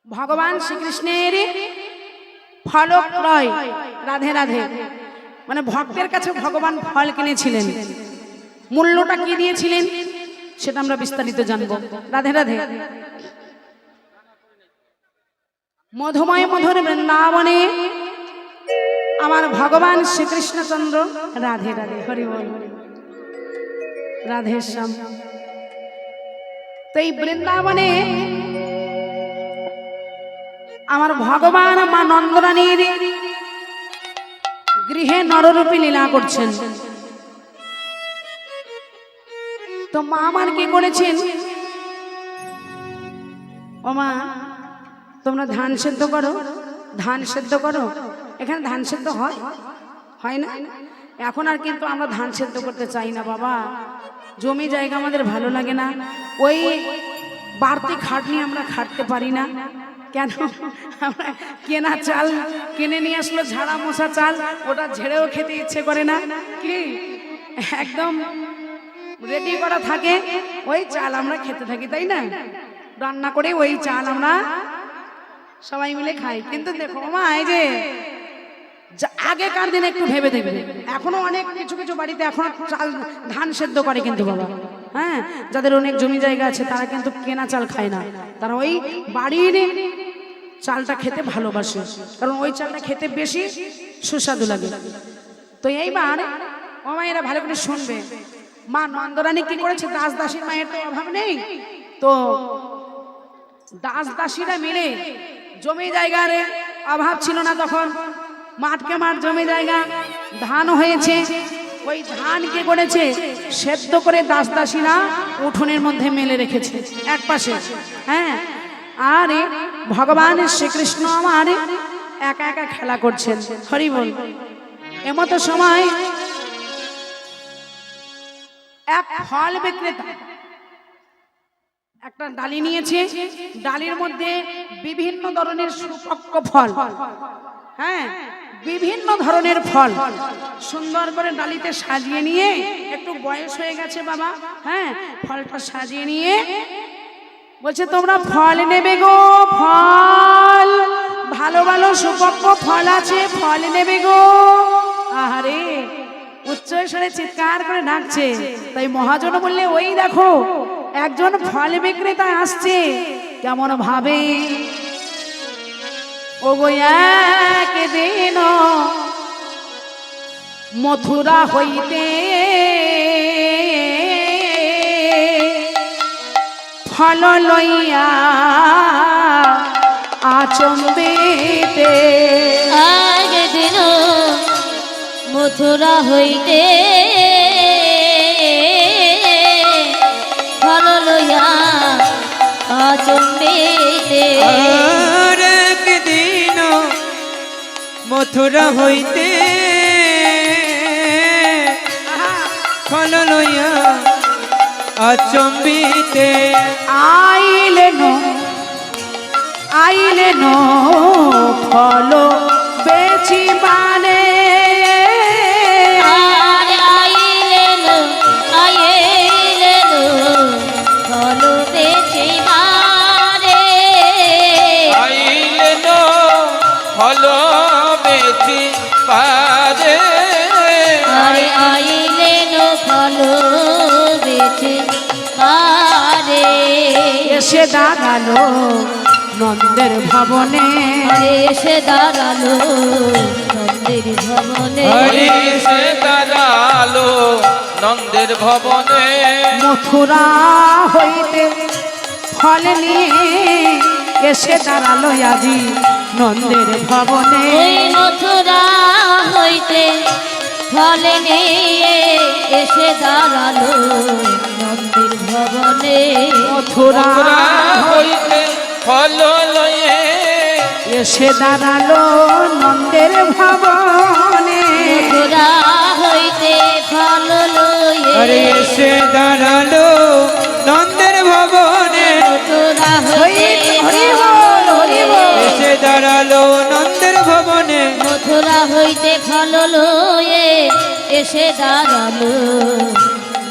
ভগবান শ্রীকৃষ্ণের ফলক ক্রয়, রাধে রাধে, মানে ভক্তের কাছে ভগবান ফল কিনেছিলেন, মূল্যটা কি দিয়েছিলেন সেটা আমরা বিস্তারিত জানবো। রাধে রাধে। মধুময় মধুর বৃন্দাবনে আমার ভগবান শ্রীকৃষ্ণচন্দ্র, রাধে রাধে, হরি বল, রাধে শ্যাম। তো এই বৃন্দাবনে আমার ভগবান মা নন্দরানীর গৃহে নররূপী লীলা করছেন। তো মা আমার কি করেছেন, ও মা তোমরা ধান সেদ্ধ করো, ধান সেদ্ধ করো। এখানে ধান সেদ্ধ হয় হয় না? এখন আর কিন্তু আমরা ধান সেদ্ধ করতে চাই না বাবা, জমি জায়গা আমাদের ভালো লাগে না, ওই বাড়তি খাটনি আমরা খাটতে পারি না। কেন? আমরা কেনা চাল কিনে নিয়ে আসলো, ঝাড়া মশা চাল, ওটা ঝেড়েও খেতে ইচ্ছে করে না, কি একদম রেডি করা থাকে, ওই চাল আমরা খেতে থাকি, তাই না? রান্না করে ওই চাল আমরা সবাই মিলে খাই। কিন্তু দেখো মা, এই যে আগেকার দিনে একটু ভেবে দেখবে, এখনো অনেক কিছু কিছু বাড়িতে এখন চাল ধান সেদ্ধ করে কিন্তু বাবা, হ্যাঁ, যাদের অনেক জমি জায়গা আছে তারা কিন্তু কেনা চাল খায় না, তারা ওই বাড়ির চালটা খেতে ভালোবাসে, কারণ ওই চালটা খেতে বেশি সুস্বাদু লাগে। তো এইবার ও মায়েরা ভালো করে শুনবে, মা নন্দরানী কি করেছে, দাস দাসীর মায়ের তো অভাব নেই, তো দাস দাসীরা মিলে, জমি জায়গার অভাব ছিল না তখন, মাঠকে মাঠ জমি জায়গা, ধান হয়েছে, ওই ধান কি করেছে, সেদ্ধ করে দাস দাসীরা উঠোনের মধ্যে মেলে রেখেছে এক পাশে, হ্যাঁ। আর ভগবান শ্রীকৃষ্ণ আমার একা একা খেলা করছেন, হরি বল। এমতো সময় এক ফল বিক্রেতা একটা ডালি নিয়েছে, ডালির মধ্যে বিভিন্ন ধরনের সুপক্ক ফল, হ্যাঁ, বিভিন্ন ধরনের ফল সুন্দর করে ডালিতে সাজিয়ে নিয়ে, একটু বয়স হয়ে গেছে বাবা, হ্যাঁ, ফলটা সাজিয়ে নিয়ে বলছে তোমরা ফল নেবে গো, ফল, ভালো ভালো সুপক্ক ফল আছে, ফল নেবে গো। আহারে, উচ্চ স্বরে চিৎকার করে ডাকছে। তাই মহাজন বললে, ওই দেখো একজন ফল বিক্রেতা আসছে, কেমন ভাবে, ও গো একদিন মথুরা হইতে ফল লইয়া আচম্বিতে, একদিন মথুরা হইতে ফল লইয়া আচম্বিতে, একদিন মথুরা হইতে ফল লইয়া আচম্বিতে, আইলেন আইলেন ফল বেচি মানে, আইলেন আইলেন ফল বেচিবারে, আইলেন ফল বেচি পারে, আরে আইলেন ফল বেচিবারে, এসে দাঁড়ালো নন্দের ভবনে, এসে দাঁড়ালো নন্দের ভবনে, এসে দাঁড়ালো নন্দের ভবনে, মথুরা হইতে ফল নিয়ে এসে দাঁড়ালো আজি নন্দের ভবনে, ওই মথুরা হইতে ফল নিয়ে এসে দাঁড়ালো নন্দের ভবনে, মথুরা হইতে ফল লয়ে এসে দাঁড়ালো নন্দের ভবনে, মথুরা হইতে ফল লয়ে এসে দাঁড়ালো নন্দের ভবনে, মথুরা হইতে হরি বল, হরি বল। এসে দাঁড়ালো নন্দের ভবনে, মথুরা হইতে ফল লয়ে এসে দাঁড়ালো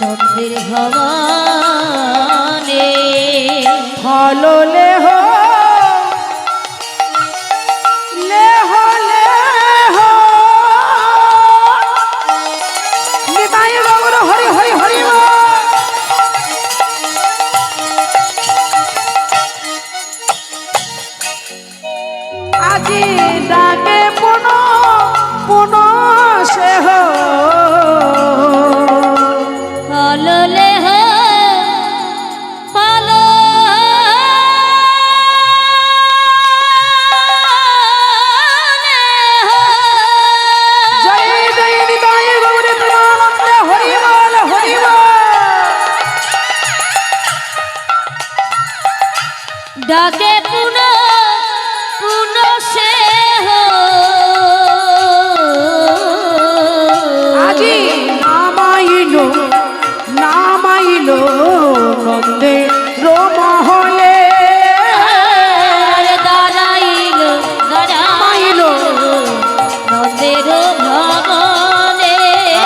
নন্দের ভবনে, ফললে হো আজি ডাকে পুনঃ পুনঃ সে হো ফললে হো ফল জয় জয় নিতাই গৌরী প্রেমানন্দে হরি বল হরি বল। ডাকে পুনঃ পুনঃ সে হো আজি নামাইলো নামাইলো নন্দে রোমহলে দাঁড়াইল দাঁড়াইল নন্দের ভবনে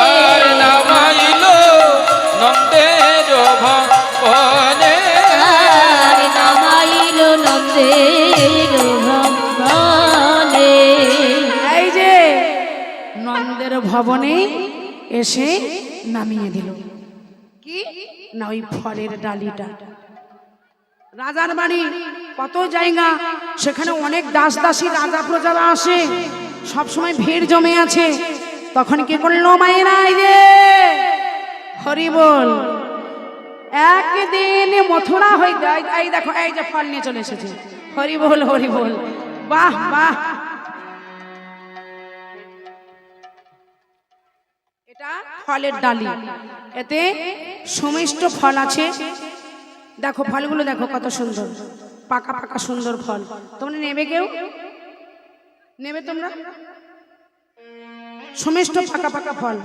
আর নামাইল নন্দের ভবনে আর নামাইল নন্দের ভবনে এই যে নন্দের ভবনে এসে নামিয়ে দিল কি না ওই ফলের ডালিটা। রাজার বাড়ি কত জায়গা, সেখানে অনেক দাস দাসী রাজা প্রজারা আসে, সব সময় ভিড় জমে আছে। তখন কি করলো মায়েরা, এই যে হরি বল, একদিন মথুরা হইতে এই দেখো এই যে ফল নিয়ে চলে এসেছে, হরি বল হরি বল, বাহ বাহ। এটা ফলের ডালি, এতে সমিষ্ট ফল আছে। দেখো ফলগুলো দেখো কত সুন্দর, পাকা পাকা সুন্দর ফল। তোমরা নেবে, কেউ নেবে তোমরা? সমিষ্ট পাকা পাকা ফল।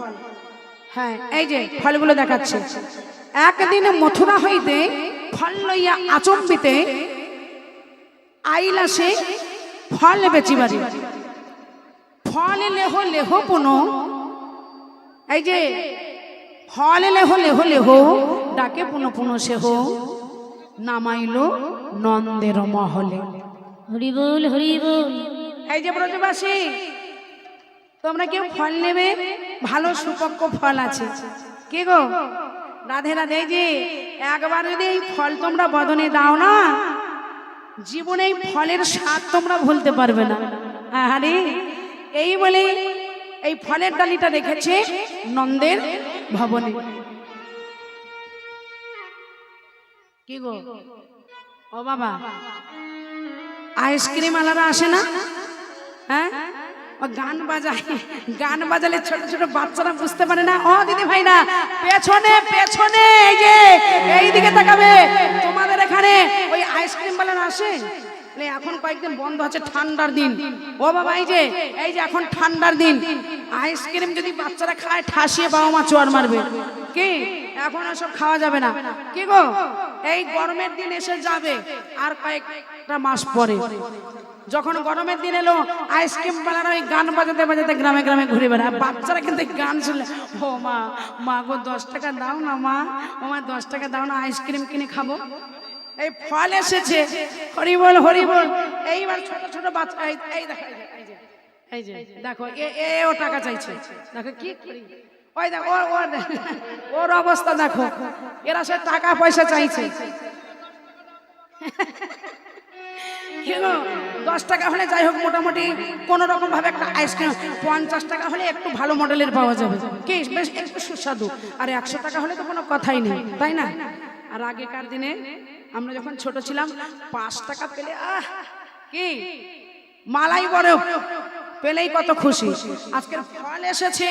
হ্যাঁ এই যে ফলগুলো দেখাচ্ছে। একদিন মথুরা হইতে ফল লইয়া আচম্বিতে আইলা সে ফল বেচিবারি। ফল লেহ লেহ পুন, এই যে ফল লেহ লেহ লেহ ডাকে পুন পুন সে হো নামাইল নন্দের মহলে। হরি বল হরি বল। এই যে ব্রজবাসী, তোমরা কেউ ফল নেবে? ভালো সুপক্ষ ফল আছে। কে গো? রাধে রাধে। এই যে একবার যদি এই ফল তোমরা বদনে দাও না, জীবনে এই ফলের স্বাদ তোমরা ভুলতে পারবে না। আরে এই বলে এই ফলের ডালিটা রেখেছে নন্দের ভবনে। কি গো ও বাবা, আইসক্রিম আলাদা আসে না? হ্যাঁ, ও গান বাজায়, গান বাজালে ছোট ছোট বাচ্চারা বুঝতে পারে না। ও দিদি ভাই না, পেছনে পেছনে, এই যে এইদিকে তাকাবে। তোমাদের এখানে ওই আইসক্রিম বালারা আসে? এখন কয়েকদিন বন্ধ আছে, ঠান্ডার দিন। ও বাবা এই যে এখন ঠান্ডার দিন, আইসক্রিম যদি বাচ্চারা খায় ঠাসিয়ে বাবা মা চোয়ার মারবে। কি এখন সব খাওয়া যাবে না। কি গো, এই গরমের দিন এসে যাবে আর কয়েকটা মাস পরে। যখন গরমের দিন এলো, আইসক্রিম বালারা ওই গান বাজাতে বাজাতে গ্রামে গ্রামে ঘুরে বেড়ায়। বাচ্চারা কিন্তু গান শুনলে, ও মা, মা গো 10 টাকা দাও না মা, ও মা 10 টাকা দাও না, আইসক্রিম কিনে খাবো। এই ফল এসেছে, হরি বল হরি বল। এইবার ছোট ছোট বাচ্চা, এই দেখো এই যে দেখো ও টাকা চাইছে। দেখো কি করি, ওই দেখো ওর অবস্থা দেখো, এরা সে টাকা পয়সা চাইছে। 10 টাকা হলে যাই হোক, মোটামুটি কোন রকম ভাবে একটা আইসক্রিম। 50 টাকা হলে একটু ভালো মডেলের পাওয়া যাবে, কি বেশ একটু সুস্বাদু। আর 100 টাকা হলে তো কোনো কথাই নেই, তাই না? আর আগেকার দিনে আমরা যখন ছোট ছিলাম, 5 টাকা পেলে কি মালাই বরফ পেলেই কত খুশি। আজকের ফল এসেছে,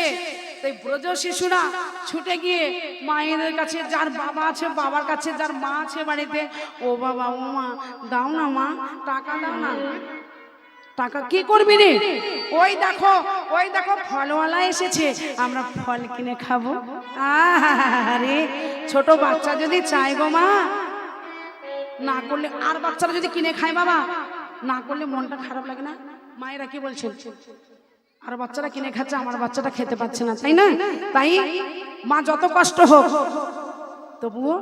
তাই ব্রজ শিশুরা ছুটে গিয়ে মায়েদের কাছে, যার বাবা আছে বাবার কাছে, যার মা আছে বাড়িতে, ও বাবা ও মা দাও না মা, টাকা দাও না। টাকা কি করবি রে? ওই দেখো ফলওয়ালা এসেছে, আমরা ফল কিনে খাবো। আরে ছোট বাচ্চা যদি চায় গো মা, না করলে, আর বাচ্চারা যদি কিনে খায় বাবা, না করলে মনটা খারাপ লাগে না? মায়েরা কি বলছেন, আর বাচ্চারা কিনে খাচ্ছে, আমার বাচ্চাটা খেতে পাচ্ছে না, তাই না? তাই মা যত কষ্ট হোক তবুও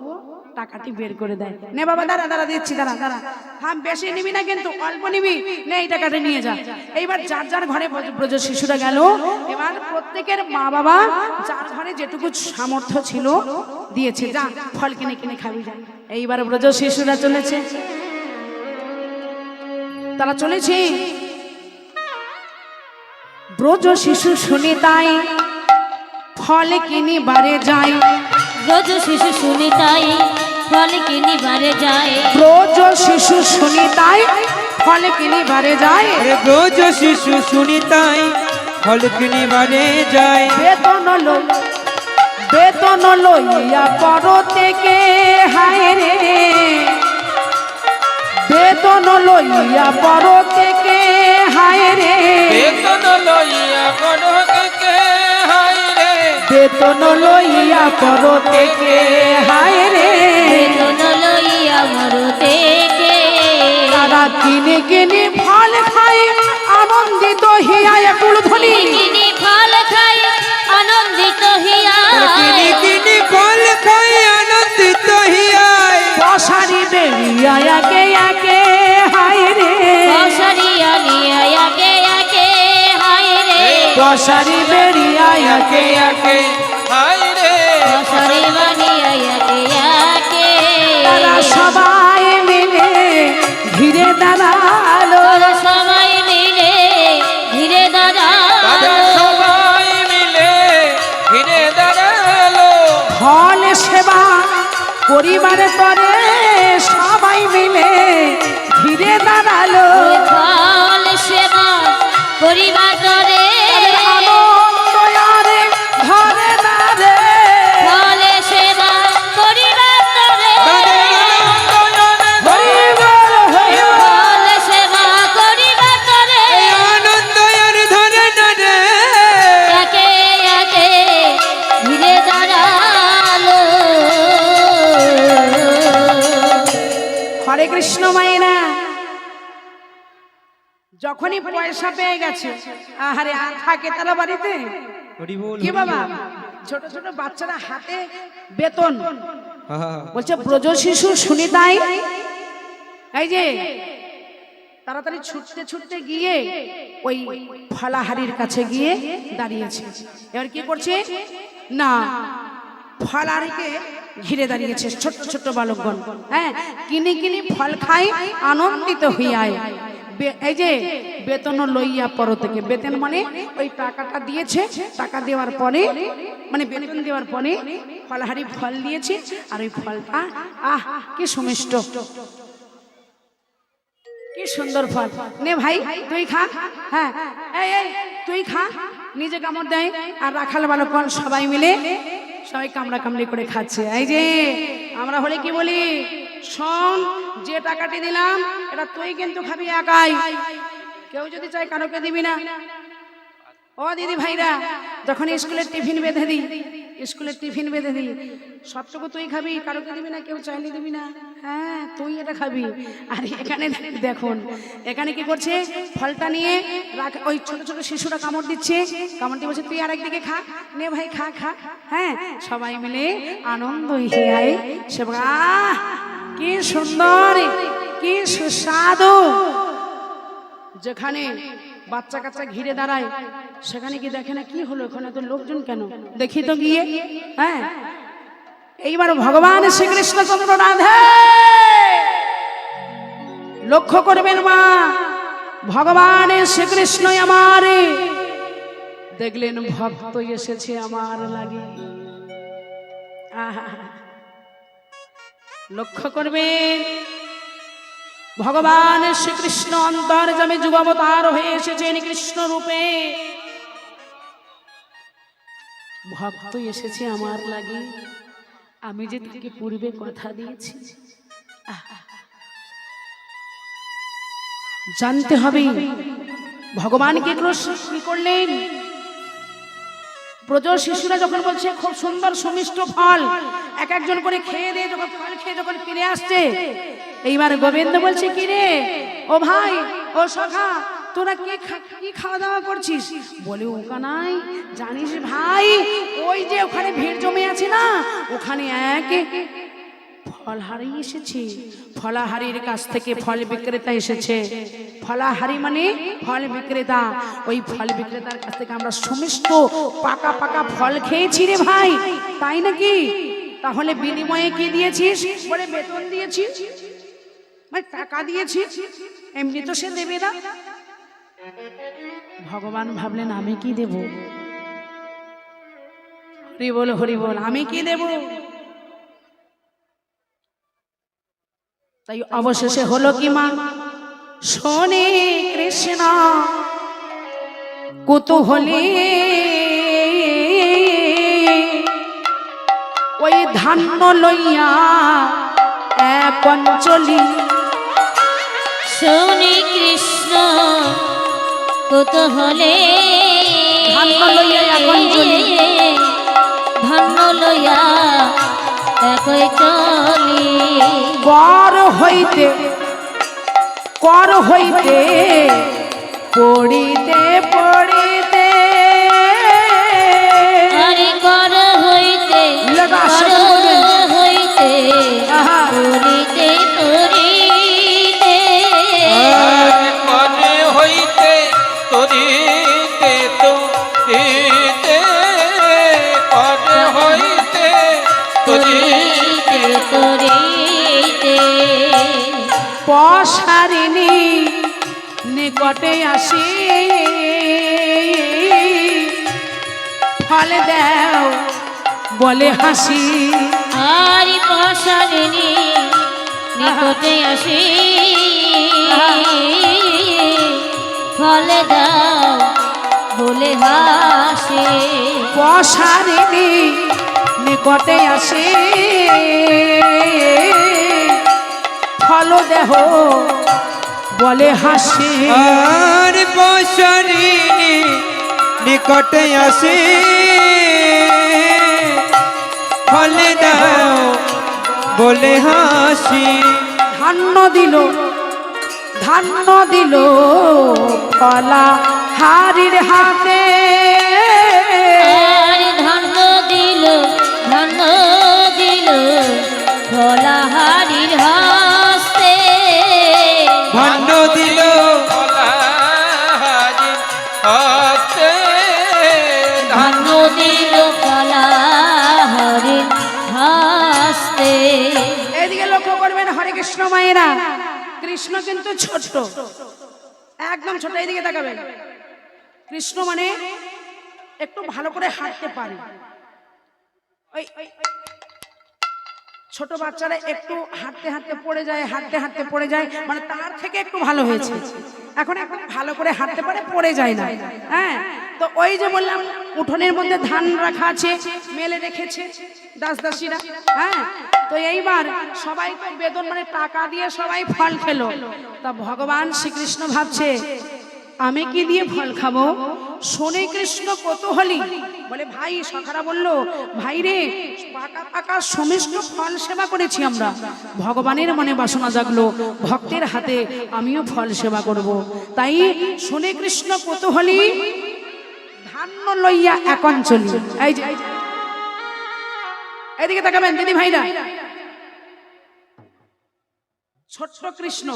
টাকাটি বের করে দেয়। নে বাবা, দাঁড়া দিচ্ছি, দাঁড়া। হ্যাঁ, বেশি নিবি না কিন্তু, অল্প নিবি, নে এই টাকাটা নিয়ে যা। এইবার যার যার ঘরে ব্রজ শিশুরা গেল। এবার প্রত্যেকের মা বাবা যার ঘরে যেটুকু সামর্থ্য ছিল দিয়েছে, যা ফল কিনে কিনে খাবি যা। এইবার ব্রজ শিশুরা চলেছে, তারা চলেছে ব্রজ শিশু শুনি তাই ফল কিনিবারে যায়। ব্রজ শিশু শুনি তাই ফল কিনিবারে যায়। ব্রজ শিশু শুনি তাই ফল কিনিবারে যায়। আরে ব্রজ শিশু শুনি তাই ফল কিনিবারে যায়। বেতন লইয়া পরতেকে হায় রে, বেতন লইয়া পরতেকে হায় রে, বেতন লইয়া পরতেকে হায় রে, বেতন লইয়া পরতেকে হায় রে। বেতন লইয়া মরতেকে তারা কিনে কিনে ফল খায় আনন্দিত হিয়া কুলধ্বনি। কিনি ফল খাই আনন্দিত হিয়া। কিনি কিনি ফল খাই আনন্দিত হিয়ায়। পশারি বেরিয়া একে একে হায় রে, পশারিয়া নিয়ে একে একে হায় রে। পশারি বেরিয়া একে একে হায় রে, পশারি বানিয়ে একে একে তারা সবাই মিলে ঘিরে দাঁড়ালো। তারা সবাই মিলে ঘিরে দাঁড়ালো। তারা সবাই মিলে ঘিরে দাঁড়ালো। ফল সেবা পরিবারে তরে সবাই মিলে ঘিরে দাঁড়ালো। ফল সেবা পরিবার করে আনন্দ আরে ধরে না রে, ফল সেবা পরিবার করে হরিবল হরিবল। ফল সেবা পরিবার করে আনন্দ আর ধরে না রে। একে একে ঘিরে দাঁড়ালো। হরে কৃষ্ণ মায়েরা যখনই পয়সা পেয়ে গেছে, আরে আর থাকে তারা বাড়িতে হরি বল, কি হরি বাবা? বল। ছোট ছোট বাচ্চারা হাতে বেতন হ্যাঁ, বলছে ব্রজ শিশু শুনি তাই। এই যে তাড়াতাড়ি ছুটতে ছুটতে গিয়ে ওই ফলাহারির কাছে গিয়ে দাঁড়িয়েছে। এবার কি করছে না, ফলাহারিকে ঘিরে দাঁড়িয়েছে ছোট্ট ছোট্ট বালকগণ। হ্যাঁ, কিনে কিনে ফল খাই আনন্দিত হইয়ায়। এই যে বেতন লইয়া পরতেকে, বেতন মানে ওই টাকাটা দিয়েছে, টাকা দেওয়ার পরে মানে বেতন দেওয়ার পরে ফলহারি ফল দিয়েছে। আর ওই ফলটা আহ কি সুমিষ্ট, কি সুন্দর ফল। নে ভাই তুই খা। হ্যাঁ এই এই তুই খা। নিজে কামড় দেয় আর রাখাল বালকগণ সবাই মিলে সবাই কামড়া কামড়ি করে খাচ্ছে। এই যে আমরা হলে কি বলি, শোন যে টাকাটি দিলাম এটা তুই কিন্তু খাবি একাই, কেউ যদি চাই কারোকে দিবি না। ও দিদি ভাইরা, যখন স্কুলের টিফিন বেঁধে দিই, স্কুলের টিফিন বেঁধে দিই, সবটুকু তুই খাবি, কারোকে দিবি না, কেউ চাইলে দিবি না। হ্যাঁ তুই এটা খাবি। আর এখানে দেখুন, এখানে কি করছে, ফলটা নিয়ে ওই ছোট ছোট শিশুরা কামড় দিচ্ছে, কামড় দিয়ে বলছে তুই আরেকদিকে খা, নে ভাই খা খা। হ্যাঁ সবাই মিলে আনন্দ হিয়ায় সেবা। আহ কি সুন্দর, কি সুস্বাদু। যেখানে বাচ্চা কাচ্চা ঘিরে দাঁড়ায় সেখানে কি দেখে না কি হলো, এখানে তো লোকজন কেন, দেখি তো গিয়ে। হ্যাঁ এইবার ভগবান শ্রীকৃষ্ণ চন্দ্র রাধে লক্ষ্য করবেন মা, ভগবান শ্রীকৃষ্ণ আমার দেখলেন ভক্ত এসেছে আমার লাগে। আহা লক্ষ্য করবেন, ভগবান শ্রীকৃষ্ণ অন্তর্যামী যুগাবতার হয়ে এসেছেন কৃষ্ণ রূপে। ভক্ত এসেছে আমার লাগে, আমি যে তাকে পূর্বে কথা দিয়েছি। জানতে হবে ভগবান কি করলেন। ব্রজ শিশুরা যখন বলছে খুব সুন্দর সুমিষ্ট ফল, এক একজন করে খেয়ে দিয়ে যখন ফল খেয়ে যখন ফিরে আসছে, এইবার গোবিন্দ বলছে কি রে ও ভাই ও সখা, তোরা কি খাওয়া দাওয়া করছিস? বলে ও কানাই জানিস ভাই, ওই যে ওখানে ভিড় জমে আছে না, ওখানে এক ফলহারি এসেছে, ফলাহারির কাছ থেকে ফল বিক্রেতা এসেছে। ফলাহারি মানে ফল বিক্রেতা, ওই ফল বিক্রেতার কাছ থেকে আমরা সুমিষ্ট পাকা পাকা ফল খেয়েছি রে ভাই। তাই নাকি? তাহলে বিনিময়ে কি দিয়েছিস? বলে বেতন দিয়েছি, মানে টাকা দিয়েছি, এমনি তো সে দেবে না। ভগবান ভাবলেন আমি কি দেব? হরি বল হরি বল, আমি কি দেব? তাই অবশেষে হলো কি মা, শোনে কৃষ্ণ কুতূহলী ওই ধান্য লইয়া এক অঞ্চলি। শুনি কৃষ্ণ কুতূহলে ধান্য লইয়া এক অঞ্চলি, ধন্য লইয়া একই চলি। কর হইতে পড়িতে পড়িতে আরে কর হইতে লাগা কর আসতে বলবেন। হইতে আহা। করিতে করিতে মনে হইতে তরিতে তরিতে মনে হইতে তরিতে করিতে করিতে পশারিণী নিকটে আসি ফল দেও বলে হাসি। আরি পশারিণী নিকটে আসি ফল দাও বলে হাসি। পশারিণী নিকটে আসি ফল দেহ বলে হাসি। আর বসরিনী নিকটে আসে ফল দাও বলে হাসি। ধান্য দিল ফলা হারির হাতে। আর ধন্য দিল ভোলাহারির হস্তে। ধন্য দিল কলাহারি হস্তে ধন্য দিল ভোলাহারির হস্তে। এদিকে লক্ষ্য করবেন হরে কৃষ্ণ মায়েরা, কৃষ্ণ কিন্তু ছোট, একদম ছোট। এইদিকে তাকাবেন, কৃষ্ণ মানে একটু ভালো করে হাঁটতে পারে। ওই ছোট বাচ্চারা একটু হাঁটতে হাঁটতে পড়ে যায়, মানে তার থেকে একটু ভালো হয়েছে। এখন ভালো করে হাঁটতে পারে, পড়ে যায় না। হ্যাঁ, তো ওই যে বললাম উঠোনের মধ্যে ধান রাখা আছে, মেলে রেখেছে দাসদাসীরা। হ্যাঁ, তো এইবার সবাই তো বেতন মানে টাকা দিয়ে সবাই ফল খেলো। তা ভগবান শ্রীকৃষ্ণ ভাবছে আমি কি দিয়ে ফল খাবো? শোনে কৃষ্ণ কৌতূহলী, বলে ভাই, সখারা বলল ভাই রে, পাকা পাকা সমিষ্ট ফল সেবা করেছি আমরা, ভগবানের মনে বাসনা জাগলো, ভক্তের হাতে আমিও ফল সেবা করব। তাই শোনে কৃষ্ণ কৌতূহলী ধান্য লইয়া এক অঞ্চলি। এই যে এদিকে তাকাবেন দিদি ভাইরা, ছোট্ট কৃষ্ণ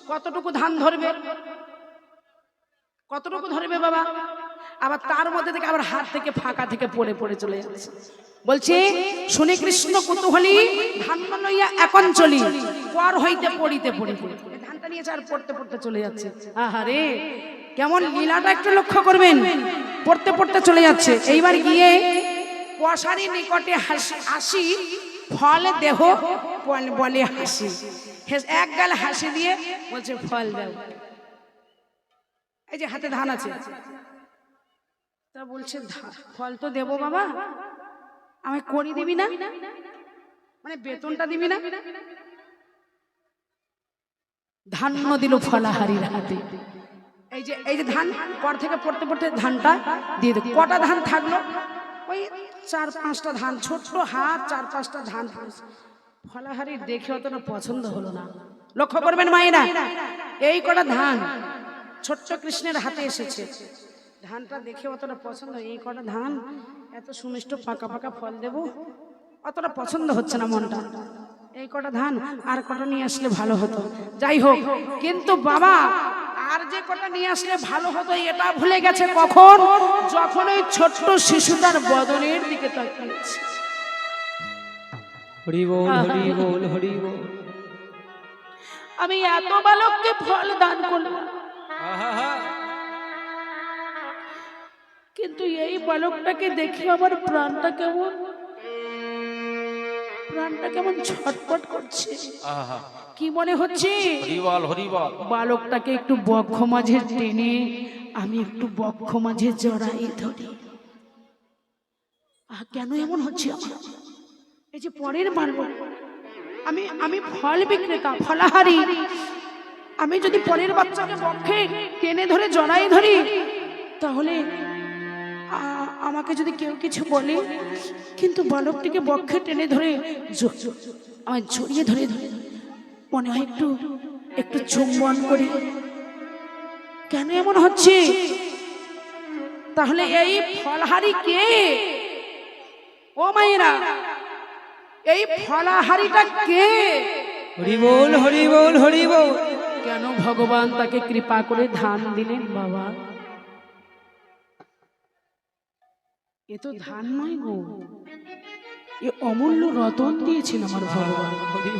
কতটুকু ধান ধরবে? কতটুকু ধরবে বাবা? আবার তার মধ্যে থেকে আবার হাত থেকে ফাঁকা থেকে পড়ে পড়ে চলে যাচ্ছে। বলছে শুনে কৃষ্ণ কৌতূহলী ধান্য লইয়া এক অঞ্চলি, পর হইতে পড়িতে পড়িতে ধানটা নিয়েছে আর পড়তে পড়তে চলে যাচ্ছে। আহারে, কেমন লীলাটা একটু লক্ষ্য করবেন। পড়তে পড়তে চলে যাচ্ছে। এইবার গিয়ে পশারি নিকটে আসি ফল দেহ বলে হাসি। এক গাল হাসি দিয়ে বলছে ফল দাও। এই যে হাতে ধান আছে, তা বলছে ফল তো দেবো বাবা, আমি করি দিবি না, মানে বেতনটা দিবি না? ধান্য দিল ফলাহারির হাতে। এই যে ধান পর থেকে পড়তে পড়তে ধানটা দিয়ে দেব। কটা ধান থাকলো? ওই 4-5টা ধান, ছোট্ট হাত, 4-5টা ধান। ফলাহারির দেখে অতটা পছন্দ হলো না। লক্ষ্য করবেন মায়েরা, এই কটা ধান ছোট্ট কৃষ্ণের হাতে এসেছে, ধানটা দেখে অতটা পছন্দ, এই কটা ধান এত সুমিষ্ট পাকা পাকা ফল দেব, অতটা পছন্দ হচ্ছে না মনটা। এই কটা ধান আর কটা নিয়ে আসলে ভালো হতো। যাই হোক, কিন্তু বাবা আর যে কটা নিয়ে আসলে ভালো হতো এটা ভুলে গেছে কখন? যখন ওই ছোট্ট শিশুটার বদনের দিকে তাকিয়েছে। হরি বল হরি বল হরি বল। আমি এত বালককে ফল দান করলাম, কিন্তু এই বালকটাকে দেখে আমার প্রাণটা কেমন ছটফট করছে। আহা কি মনে হচ্ছে? হরিবল হরিবল। বালকটাকে একটু বক্ষ মাঝে টেনে আমি একটু বক্ষ মাঝে জড়াই ধরি। কেন এমন হচ্ছে আমার? এই যে পরের বালক, আমি ফল বিক্রেতা, ফলাহারি। আমি যদি পরের বাচ্চাকে বক্ষে টেনে ধরে জড়াই ধরি, তাহলে আমাকে যদি কেউ কিছু বলে, কিন্তু বালকটিকে বক্ষে টেনে ধরে জড়িয়ে ধরে মনে হয় একটু চুম্বন করি। কেন এমন হচ্ছে? তাহলে এই ফলহারি কে? ও মায়েরা, এই ফলাহারিটা কে? হরি বল হরি বল হরি বল। কেন ভগবান তাকে কৃপা করে ধান দিলেন বাবা? এ তো ধান নয় গো, এ অমূল্য রতন দিয়েছেন আমার ভগবান।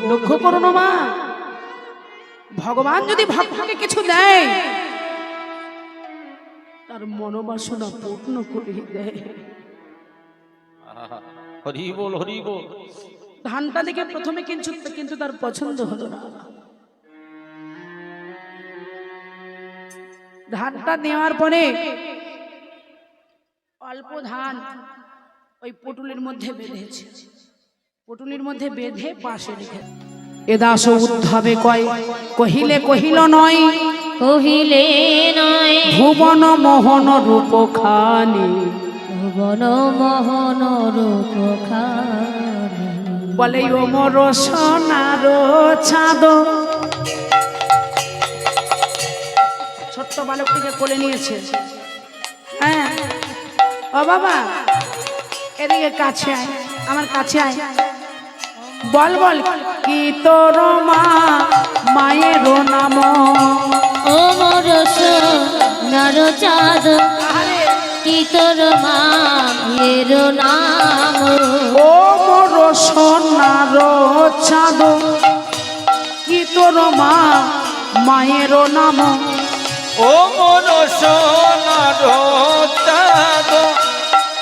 লক্ষ্য করো না মা, ভগবান যদি ভক্তকে কিছু দেয়, তার মনোবাসনা পূর্ণ করে দেয়। আহা হরিবল হরিবল। ধানটা দেখে প্রথমে কিন্তু তার পছন্দ হলো না। ধানটা নেওয়ার পরে অল্প ধান ওই পটুলির মধ্যে বেঁধেছে, পটুলির মধ্যে বেঁধে পাশে রেখে, এ দাস উদ্ধবে কয় কহিলে কহিল নয়, কহিলে নয় ভুবন মোহন রূপ খানি, ভুবন মোহন রূপ খানি। বলে ও মোর সোনার চাঁদ। ছোট্ট বালকটিকে কোলে নিয়েছে। হ্যাঁ ও বাবা, এদিকে কাছে আয়, আমার কাছে আয়। বল বল কি তোর মায়ের নাম? ও মোর সোনার চাঁদ, কি তোর মায়ের নাম? ও মোর সোনার চাঁদ, কি তোর মায়ের নাম? ও মন সোনার চাঁদ,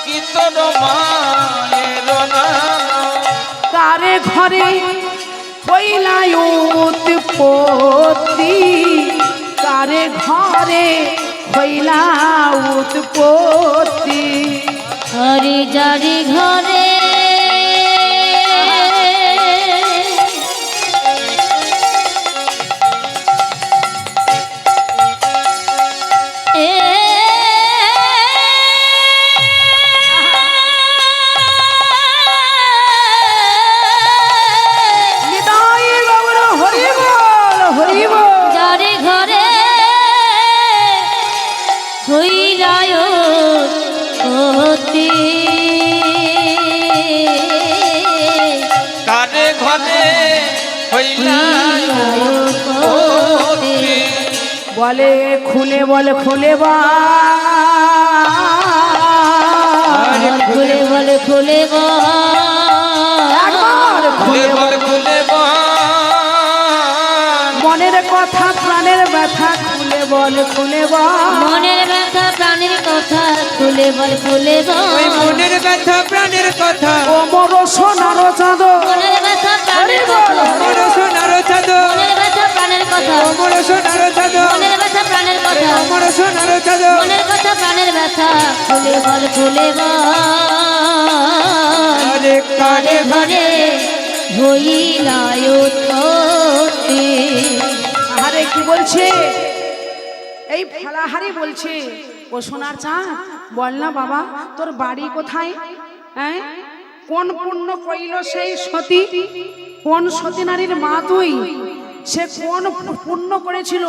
কি তোর মায়ের নাম? কারে ঘরে হইলাই উৎপত্তি, কারে ঘরে হইলা উৎপত্তি? হরি যারি ঘরে যারি ঘরে হইলায় উৎপত্তি, কারে ঘরে হইলা উৎপত্তি। বলে খুলে বল খুলে বল, খুলে বলে খুলে একবার খুলে বল খুলে বল। মনের কথা প্রাণের ব্যথা খুলে বল খুলে বল, মনের ব্যথা প্রাণের কথা খুলে বল খুলে ওই মনের ব্যথা প্রাণের কথা, ও মোর সোনার চাঁদ। মনের ব্যথা প্রাণের কথা, মোর সোনার চাঁদ, মনের ব্যথা প্রাণের কথা, মোর সোনার চাঁদ, মনের ব্যথা প্রাণের কথা, মোর সোনার চাঁদ। মনের কথা প্রাণের ব্যথা খুলে বল খুলে বল। আরে কারে ঘরে হইলায় উৎপত্তি। আরে কি বলছে এই ফলাহারি? বলছে ও সোনার চাঁদ, বল না বাবা তোর বাড়ি কোথায়? হ্যাঁ, কোন পুণ্য কইল সেই সতী? কোন সতী নারীর মা তুই? সে কোন পুণ্য করেছিল?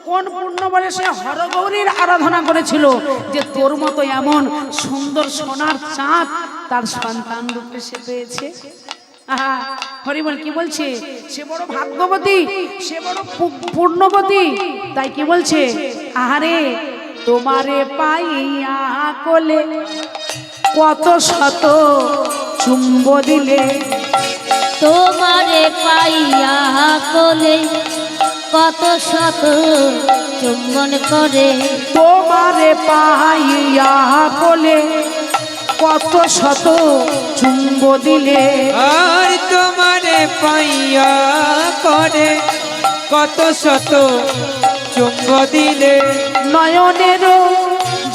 কোন পুণ্য বলে সে হরগৌরীর আরাধনা করেছিল যে তোর মতো এমন সুন্দর সোনার চাঁদ তার সন্তান রূপে সে পেয়েছে? আহা, হরিবল কি বলছে? সে বড় ভাগ্যবতী, সে বড় পূর্ণবতী। তাই কি বলছে? আহারে তোমারে পাইয়া কোলে কত শত চুম্ব দিলে, তোমারে পাইয়া কোলে কত শত চুম্বন করে। তোমারে পাইয়া বলে কত শত চুম্ব দিলে, আর তোমারে পাইয়া করে কত শত চুম্ব দিলে, নয়নের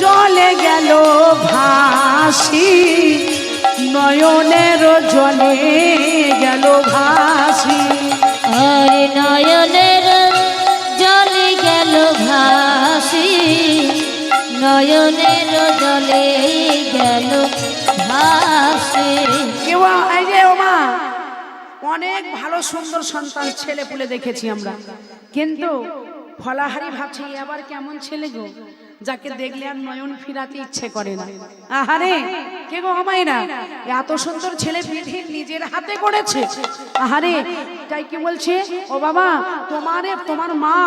জলে গেল ভাসি, নয়নের জলে গেল ভাসি। আর নয়নের জলে গেল ভাসি, নয়নের জলে গেল ভাসি। কেউ এই যে ও মা, অনেক ভালো সুন্দর সন্তান ছেলে পুলে দেখেছি আমরা, কিন্তু ফলাহারি ভাবছি আবার কেমন ছেলে গো, যাকে দেখলে আর নয়ন ফিরাতে ইচ্ছে করে না। আহারে কে গো আমায়রা, এত সুন্দর ছেলে বিধি নিজের হাতে করেছে। আহারে তাই কি বলছে, ও বাবা তোমারে, তোমার মা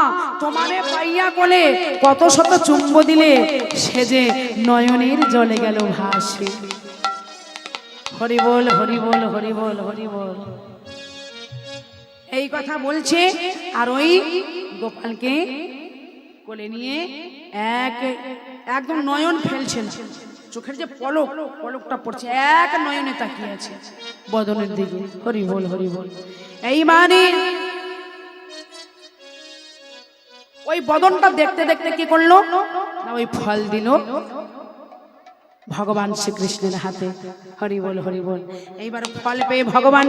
তোমারে পাইয়া কোলে কত শত চুম্ব দিলে, সে যে নয়নের জলে গেল ভাসে। হরি বল হরি বল হরি বল হরি বল, এই কথা বলছে। আর ওই গোপালকে কোলে নিয়ে একদম নয়ন ফেলছেন, চোখের যে পলক, পলকটা পড়ছে, এক নয়নে তাকিয়ে আছে বদনের দিকে। হরি বল হরি বল। এই মানে ওই বদনটা দেখতে দেখতে কি করলো না, ওই ফল দিল ভগবান শ্রীকৃষ্ণের হাতে। হরি বল হরি বল। এইবার ফল পেয়ে ভগবান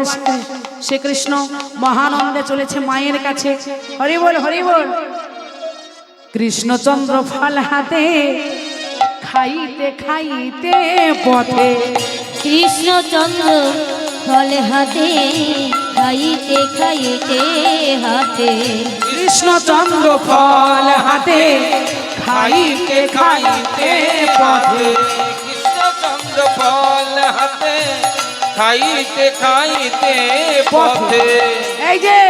শ্রীকৃষ্ণ মহানন্দে চলেছে মায়ের কাছে। হরি বল হরি বল। কৃষ্ণচন্দ্র ফল হাতে খাইতে খাইতে পথে, কৃষ্ণচন্দ্র ফল হাতে খাইতে খাইতে হাতে, কৃষ্ণচন্দ্র ফল হাতে খাইতে খাইতে পথে, কৃষ্ণচন্দ্র ফল হাতে খাইতে খাইতে পথে। এই যে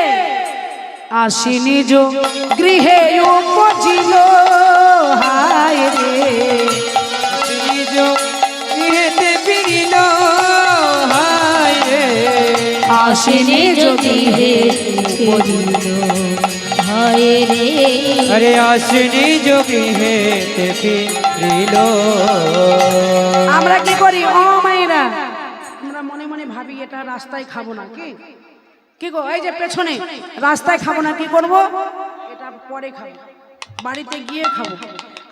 আসি নিজ গৃহে উপজিল, হায় রে নিজ গৃহেতে ফিরিল, হায় রে আসি নিজ গৃহে পড়িল হায় রে। আরে আসনি গৃহেতে ফিরিল। আমরা কি করি ও মায়েরা, আমরা মনে মনে ভাবি এটা রাস্তায় খাবো না, কি কি গো, এই যে পেছনে রাস্তায় খাবো না, কি করব, এটা পরে খাবো, বাড়িতে গিয়ে খাবো।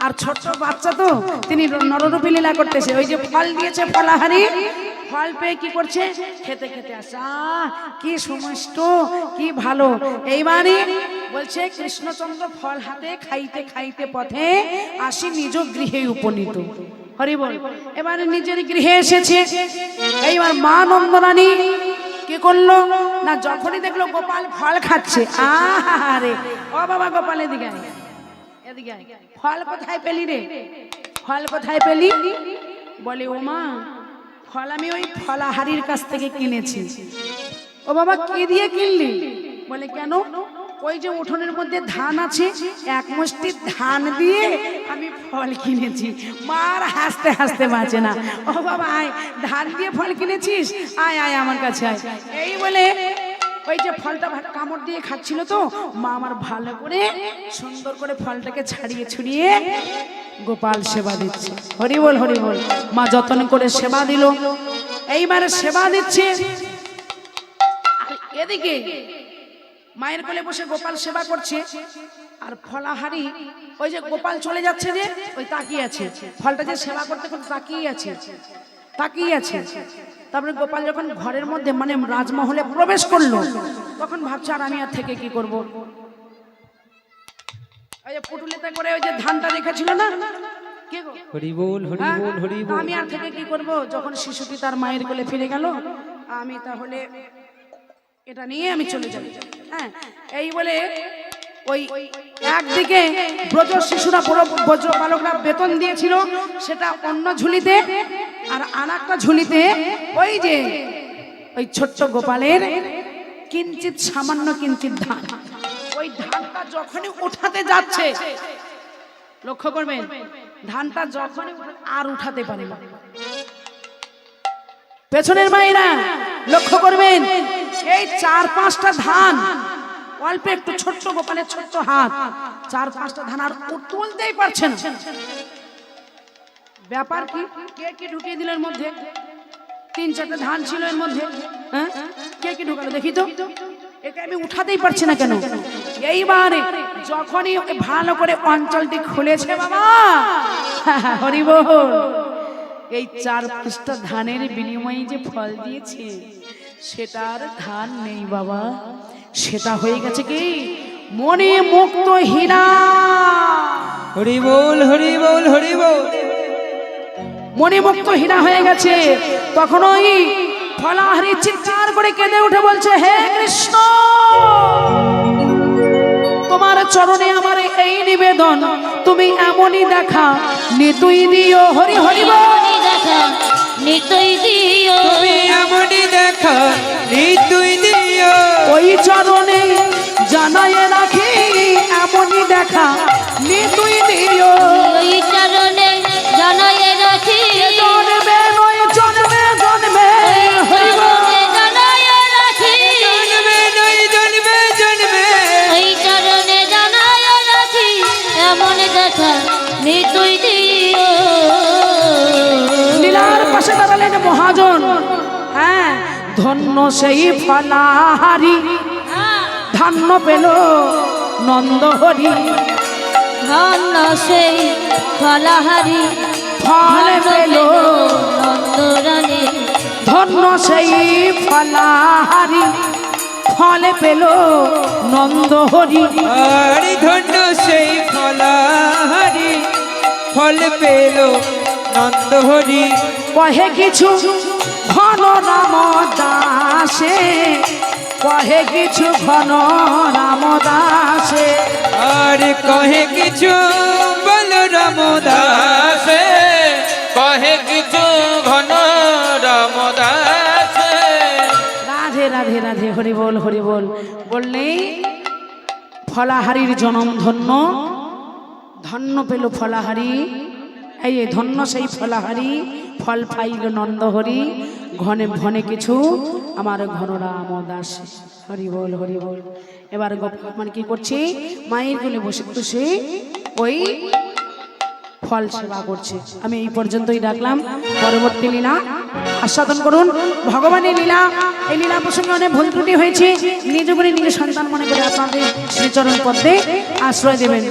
আর ছোট্ট বাচ্চা তো, তিনি নররূপী লীলা করতেছে, ওই যে ফল দিয়েছে ফলাহারি, ফল পেয়ে কি করছে, খেতে খেতে আসে। কি সুমিষ্ট, কি ভালো। এইবারে বলছে কৃষ্ণচন্দ্র ফল হাতে খাইতে খাইতে পথে আসি নিজ গৃহে উপনীত। হরি বল। এবারে নিজের গৃহে এসেছে। এইবার মা নন্দরানী কি করলো না, যখনই দেখলো গোপাল ফল খাচ্ছে, আরে ও বাবা গোপাল এদিকে আয়, এদিকে আয়, ফল কোথায় পেলি রে, ফল কোথায় পেলি? বলে ও মা, ফল আমি ওই ফলাহারির কাছ থেকে কিনেছি। ও বাবা কি দিয়ে কিনলি? বলে কেন? ওই যে উঠোনের মধ্যে ধান আছে, এক মুষ্টি ধান দিয়ে আমি ফল কিনেছি। মার হাসতে হাসতে বাঁচে না। ও বাবা আয়, ধান দিয়ে ফল কিনেছিস, আয় আয় আমার কাছে আয়। এই বলে ওই যে ফলটা কামড় দিয়ে খাচ্ছিল তো, মা আমার ভালো করে সুন্দর করে ফলটাকে ছাড়িয়ে ছুড়িয়ে গোপাল সেবা দিচ্ছে। হরি বল হরি বল। মা যত্ন করে সেবা দিল। এইবারে সেবা দিচ্ছে, আর এদিকে মায়ের কোলে বসে গোপাল সেবা করছে, আর ফলাহারি ওই যে গোপাল চলে যাচ্ছে যে ওই তাকিয়ে আছে, ফলটা যে সেবা করতে করতে তাকিয়ে আছে, তাকিয়ে আছে। তারপরে গোপাল যখন ঘরের মধ্যে মানে রাজমহলে প্রবেশ করলো, তখন ভাবছে আর আমি আর থেকে কি করব। ওই যে পুটুলিতে করে ওই যে ধানটা রেখেছিল না, কে গো? হরি বল হরি বল হরি বল। আমি আর থেকে কি করব, যখন শিশুটি তার মায়ের কোলে ফিরে গেল, আমি তাহলে এটা নিয়ে আমি চলে যাব। হ্যাঁ, এই বলে ওই একদিকে ব্রজ শিশুরা ব্রজ বালকরা বেতন দিয়েছিল, সেটা অন্য ঝুলিতে, আর আরেকটা ঝুলিতে ওই যে ওই ছোট্ট গোপালের কিঞ্চিত সামান্য কিঞ্চিত ধান। ওই ধানটা যখনই উঠাতে যাচ্ছে, লক্ষ্য করবেন, ধানটা যখনই আর উঠাতে পারে না। পেছনের মায়েরা লক্ষ্য করবেন, এই 4-5টা ধান অল্প একটু ছোট্ট গোপালের ছোট্ট হাত, 4-5টা ধান আর তুলতেই পারছে না। ব্যাপার কি, কে কি ঢুকিয়ে দিল এর মধ্যে? 3-4টা ধান ছিল এর মধ্যে, হ্যাঁ কে কি ঢুকালো দেখি তো? একে আমি উঠাতেই পারছি না কেন? এইবারে যখনই ওকে ভালো করে অঞ্চলটি খুলেছে বাবা, হরি বল, এই 4-5টা ধানের বিনিময়ে যে ফল দিয়েছে সেটার ধান নেই বাবা, সেটা হয়ে গেছে কি মনে মুক্ত হীরা। হরি বল, হরি বল, হরি বল। মণিমুক্ত হীরা হয়ে গেছে। তখন ওই ফলাহারি চিৎকার করে কেঁদে উঠে বলছে, হে কৃষ্ণ, তোমার চরণে আমার এই নিবেদন, তুমি এমনই দেখা নিতুই দিও। হরি হরি বল। এমনই দেখা নিতুই দিও, তুমি এমনই দেখা নিতুই দিও। ওই চরণে জানায়ে রাখি এমনই দেখা নিতুই দিও। ওই চরণে জানায়ে রাখি, জন্মে নয় জন্মে জন্মে, হরি বল। চরণে জানায়ে রাখি, জন্মে নয় জন্মে জন্মে, ওই চরণে জানায়ে রাখি, এমন দেখা নিতুই দিও। লীলার পাশে দাঁড়ালেন মহাজন, হ্যাঁ ধন্য সেই ফলাহারি, ধান্য পেল নন্দ হরি। ধন্য সেই ফলাহারি, ফল পেল নন্দরানী। ধন্য সেই ফলাহারি, ফল পেল নন্দ হরি। আর ধন্য সেই ফলাহারি, ফল পেল নন্দ হরি। কহে কিছু ঘন রাম দাসে, কহে কিছু ঘন রাম দাসে। আর কহে কিছু বল রামদাস, দাসে কহে কিছু ঘন রামদাসে। রাধে রাধে রাধে, হরি বল হরি বল। বললেই ফলাহারির জনম ধন্য, ধন্য পেল ফলাহারি, এই ধন্য সেই ফলাহারি, ফল পাইল নন্দহরি। ঘনে ঘনে কিছু আমার ঘন রাম দাস। হরি বল হরি বল। এবার গোপাল কি করছে, মায়ের কোলে বসে বসে ওই ফল সেবা করছে। আমি এই পর্যন্তই রাখলাম, পরবর্তী লীলা আস্বাদন করুন। ভগবানের লীলা, এই লীলা প্রসঙ্গে অনেক ভুল ত্রুটি হয়েছে, নিজ করে নিজের সন্তান মনে করে আপনাদের শ্রীচরণ পদ্মে আশ্রয় দেবেন।